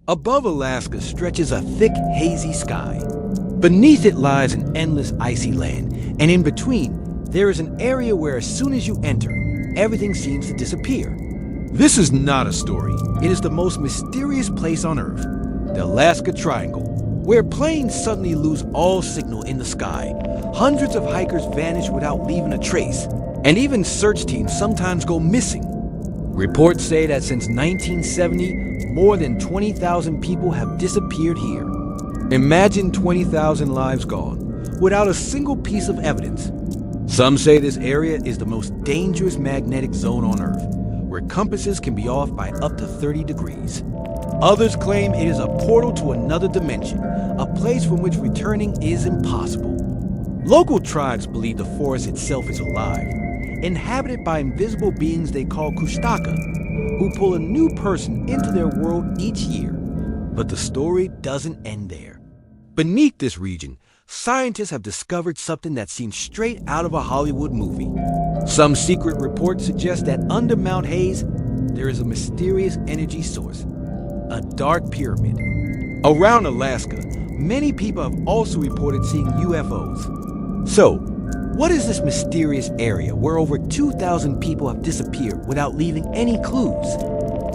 Above Alaska stretches a thick, hazy sky. Beneath it lies an endless icy land, and in between, there is an area where as soon as you enter, everything seems to disappear. This is not a story. It is the most mysterious place on Earth, the Alaska Triangle, where planes suddenly lose all signal in the sky. Hundreds of hikers vanish without leaving a trace, and even search teams sometimes go missing. Reports say that since 1970, more than 20,000 people have disappeared here. Imagine 20,000 lives gone, without a single piece of evidence. Some say this area is the most dangerous magnetic zone on Earth, where compasses can be off by up to 30 degrees. Others claim it is a portal to another dimension, a place from which returning is impossible. Local tribes believe the forest itself is alive, inhabited by invisible beings they call Kushtaka, who pull a new person into their world each year. But the story doesn't end there. Beneath this region, scientists have discovered something that seems straight out of a Hollywood movie. Some secret reports suggest that under Mount Hayes, there is a mysterious energy source, a dark pyramid. Around Alaska, many people have also reported seeing UFOs. So, what is this mysterious area where over 2,000 people have disappeared without leaving any clues?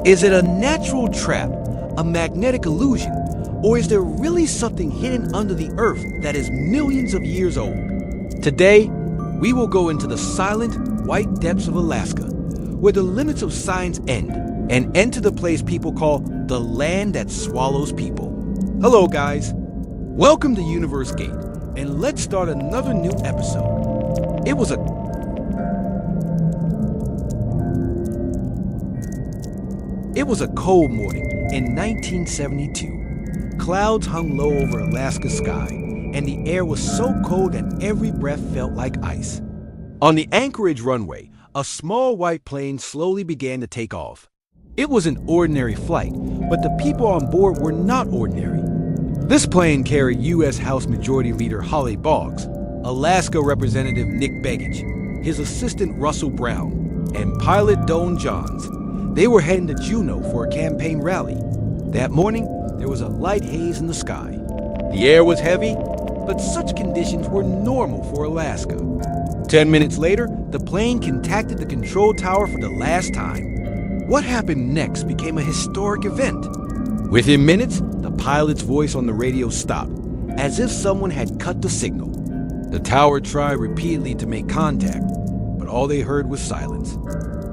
Is it a natural trap, a magnetic illusion, or is there really something hidden under the earth that is millions of years old? Today, we will go into the silent, white depths of Alaska, where the limits of science end, and enter the place people call the land that swallows people. Hello, guys. Welcome to Universe Gate, and let's start another new episode. It was a cold morning in 1972. Clouds hung low over Alaska's sky, and the air was so cold that every breath felt like ice. On the Anchorage runway, a small white plane slowly began to take off. It was an ordinary flight, but the people on board were not ordinary. This plane carried U.S. House Majority Leader Holly Boggs, Alaska Representative Nick Begich, his assistant Russell Brown, and pilot Doane Johns. They were heading to Juneau for a campaign rally. That morning, there was a light haze in the sky. The air was heavy, but such conditions were normal for Alaska. 10 minutes later, the plane contacted the control tower for the last time. What happened next became a historic event. Within minutes, the pilot's voice on the radio stopped, as if someone had cut the signal. The tower tried repeatedly to make contact, but all they heard was silence.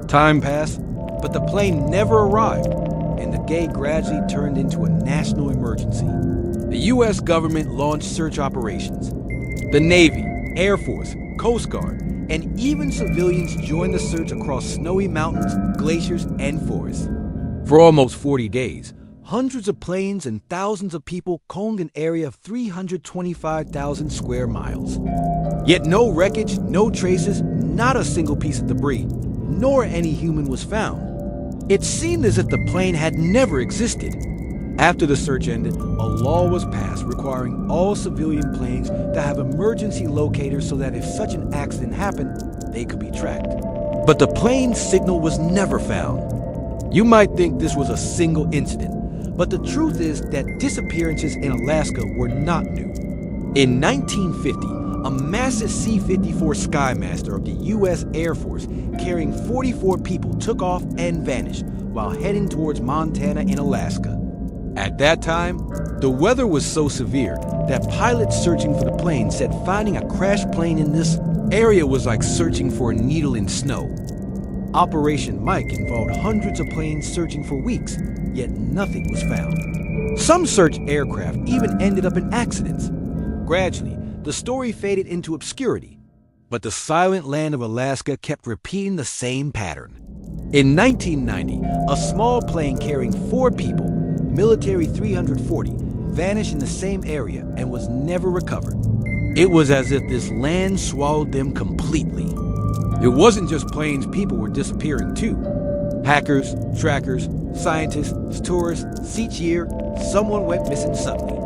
Time passed, but the plane never arrived, and the day gradually turned into a national emergency. The U.S. government launched search operations. The Navy, Air Force, Coast Guard, and even civilians joined the search across snowy mountains, glaciers, and forests. For almost 40 days, hundreds of planes and thousands of people combed an area of 325,000 square miles. Yet no wreckage, no traces, not a single piece of debris, nor any human was found. It seemed as if the plane had never existed. After the search ended, a law was passed requiring all civilian planes to have emergency locators so that if such an accident happened, they could be tracked. But the plane's signal was never found. You might think this was a single incident, but the truth is that disappearances in Alaska were not new. In 1950, a massive C-54 Skymaster of the U.S. Air Force carrying 44 people took off and vanished while heading towards Montana in Alaska. At that time, the weather was so severe that pilots searching for the plane said finding a crashed plane in this area was like searching for a needle in snow. Operation Mike involved hundreds of planes searching for weeks, yet nothing was found. Some search aircraft even ended up in accidents. Gradually, the story faded into obscurity, but the silent land of Alaska kept repeating the same pattern. In 1990, a small plane carrying 4 people, Military 340, vanished in the same area and was never recovered. It was as if this land swallowed them completely. It wasn't just planes, people were disappearing too. Hackers, trackers, scientists, tourists, each year, someone went missing suddenly.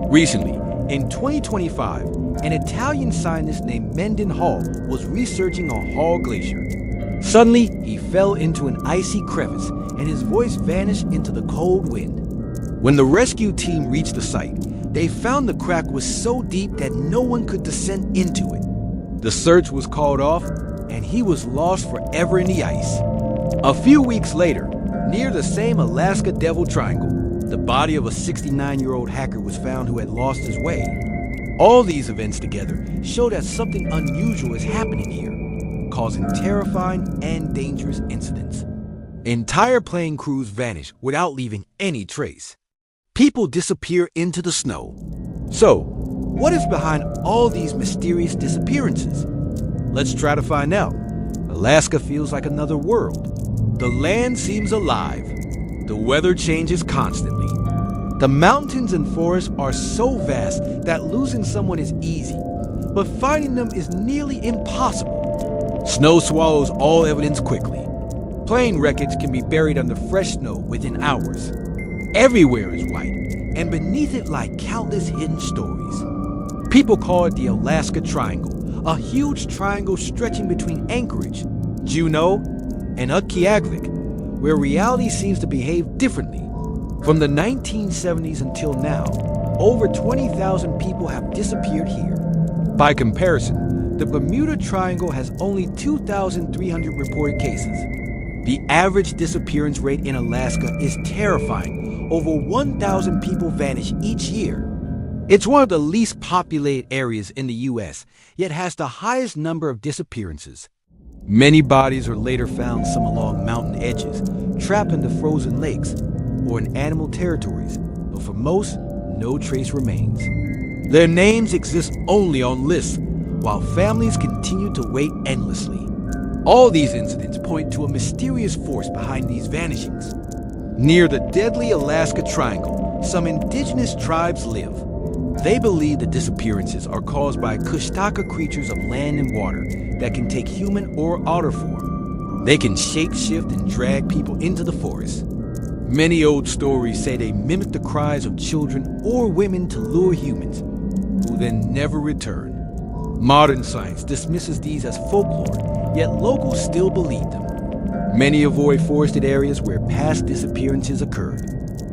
Recently, in 2025, an Italian scientist named Mendon Hall was researching a Hall Glacier. Suddenly, he fell into an icy crevice and his voice vanished into the cold wind. When the rescue team reached the site, they found the crack was so deep that no one could descend into it. The search was called off, and he was lost forever in the ice. A few weeks later, near the same Alaska Devil Triangle, the body of a 69-year-old hacker was found who had lost his way. All these events together show that something unusual is happening here, causing terrifying and dangerous incidents. Entire plane crews vanish without leaving any trace. People disappear into the snow. So, what is behind all these mysterious disappearances? Let's try to find out. Alaska feels like another world. The land seems alive. The weather changes constantly. The mountains and forests are so vast that losing someone is easy, but finding them is nearly impossible. Snow swallows all evidence quickly. Plane wreckage can be buried under fresh snow within hours. Everywhere is white, and beneath it lie countless hidden stories. People call it the Alaska Triangle, a huge triangle stretching between Anchorage, Juneau, and Utqiagvik, where reality seems to behave differently. From the 1970s until now, over 20,000 people have disappeared here. By comparison, the Bermuda Triangle has only 2,300 reported cases. The average disappearance rate in Alaska is terrifying. Over 1,000 people vanish each year. It's one of the least populated areas in the U.S., yet has the highest number of disappearances. Many bodies are later found, some along mountain edges, trapped into frozen lakes, or in animal territories, but for most, no trace remains. Their names exist only on lists, while families continue to wait endlessly. All these incidents point to a mysterious force behind these vanishings. Near the deadly Alaska Triangle, some indigenous tribes live. They believe the disappearances are caused by Kushtaka creatures of land and water that can take human or otter form. They can shape-shift and drag people into the forest. Many old stories say they mimic the cries of children or women to lure humans, who then never return. Modern science dismisses these as folklore, yet locals still believe them. Many avoid forested areas where past disappearances occurred.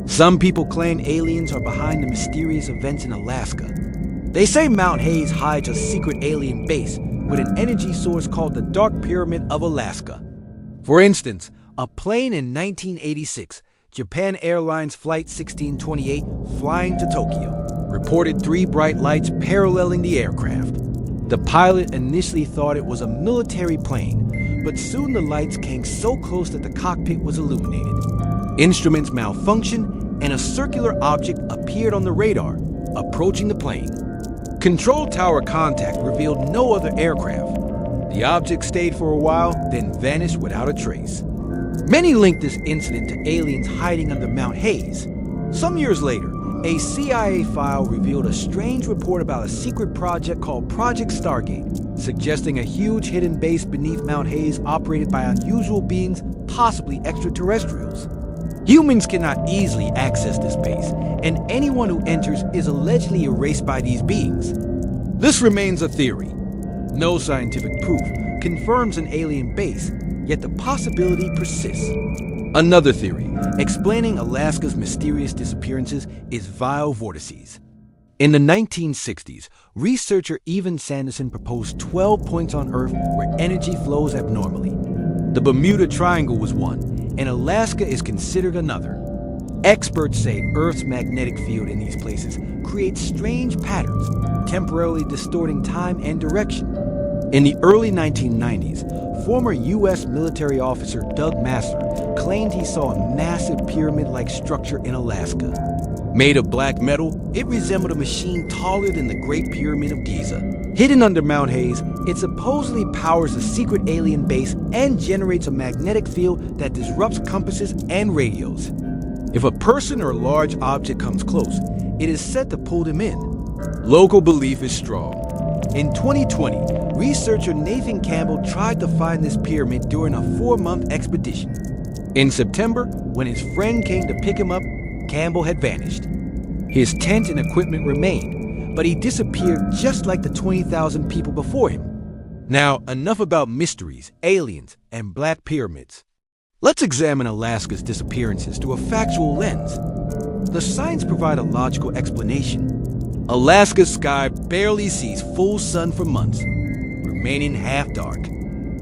Some people claim aliens are behind the mysterious events in Alaska. They say Mount Hayes hides a secret alien base with an energy source called the Dark Pyramid of Alaska. For instance, a plane in 1986, Japan Airlines Flight 1628, flying to Tokyo, reported 3 bright lights paralleling the aircraft. The pilot initially thought it was a military plane, but soon the lights came so close that the cockpit was illuminated. Instruments malfunctioned, and a circular object appeared on the radar, approaching the plane. Control tower contact revealed no other aircraft. The object stayed for a while, then vanished without a trace. Many link this incident to aliens hiding under Mount Hayes. Some years later, a CIA file revealed a strange report about a secret project called Project Stargate, suggesting a huge hidden base beneath Mount Hayes operated by unusual beings, possibly extraterrestrials. Humans cannot easily access this base, and anyone who enters is allegedly erased by these beings. This remains a theory. No scientific proof confirms an alien base, yet the possibility persists. Another theory, explaining Alaska's mysterious disappearances, is vile vortices. In the 1960s, researcher Evan Sanderson proposed 12 points on Earth where energy flows abnormally. The Bermuda Triangle was one, and Alaska is considered another. Experts say Earth's magnetic field in these places creates strange patterns, temporarily distorting time and direction. In the early 1990s, former U.S. military officer Doug Massler claimed he saw a massive pyramid-like structure in Alaska. Made of black metal, it resembled a machine taller than the Great Pyramid of Giza. Hidden under Mount Hayes, it supposedly powers a secret alien base and generates a magnetic field that disrupts compasses and radios. If a person or large object comes close, it is said to pull them in. Local belief is strong. In 2020, researcher Nathan Campbell tried to find this pyramid during a 4-month expedition. In September, when his friend came to pick him up, Campbell had vanished. His tent and equipment remained, but he disappeared just like the 20,000 people before him. Now, enough about mysteries, aliens, and black pyramids. Let's examine Alaska's disappearances through a factual lens. The signs provide a logical explanation. Alaska's sky barely sees full sun for months, remaining half dark.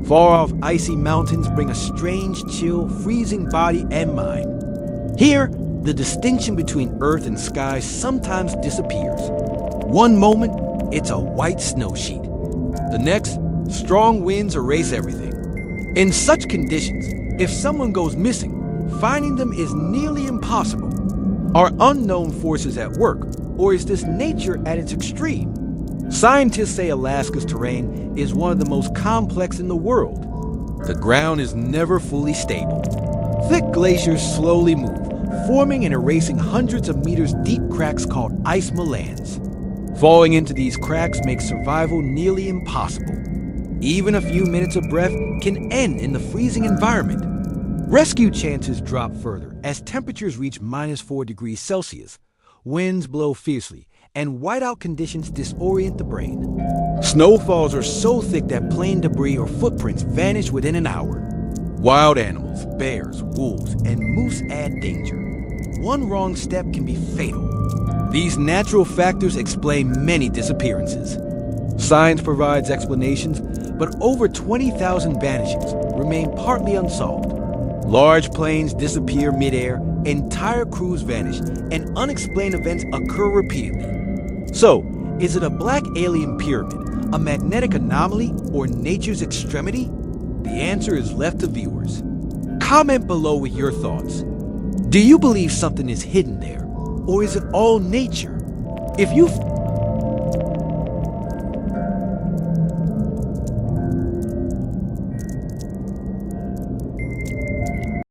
Far-off icy mountains bring a strange chill, freezing body and mind. Here, the distinction between earth and sky sometimes disappears. One moment, it's a white snow sheet. The next, strong winds erase everything. In such conditions, if someone goes missing, finding them is nearly impossible. Are unknown forces at work, or is this nature at its extreme? Scientists say Alaska's terrain is one of the most complex in the world. The ground is never fully stable. Thick glaciers slowly move, forming and erasing hundreds of meters deep cracks called ice molands. Falling into these cracks makes survival nearly impossible. Even a few minutes of breath can end in the freezing environment. Rescue chances drop further as temperatures reach -4 degrees Celsius. Winds blow fiercely, and whiteout conditions disorient the brain. Snowfalls are so thick that plane debris or footprints vanish within an hour. Wild animals, bears, wolves, and moose add danger. One wrong step can be fatal. These natural factors explain many disappearances. Science provides explanations, but over 20,000 vanishings remain partly unsolved. Large planes disappear midair, entire crews vanish, and unexplained events occur repeatedly. So, is it a black alien pyramid, a magnetic anomaly, or nature's extremity? The answer is left to viewers. Comment below with your thoughts. Do you believe something is hidden there, or is it all nature? If you've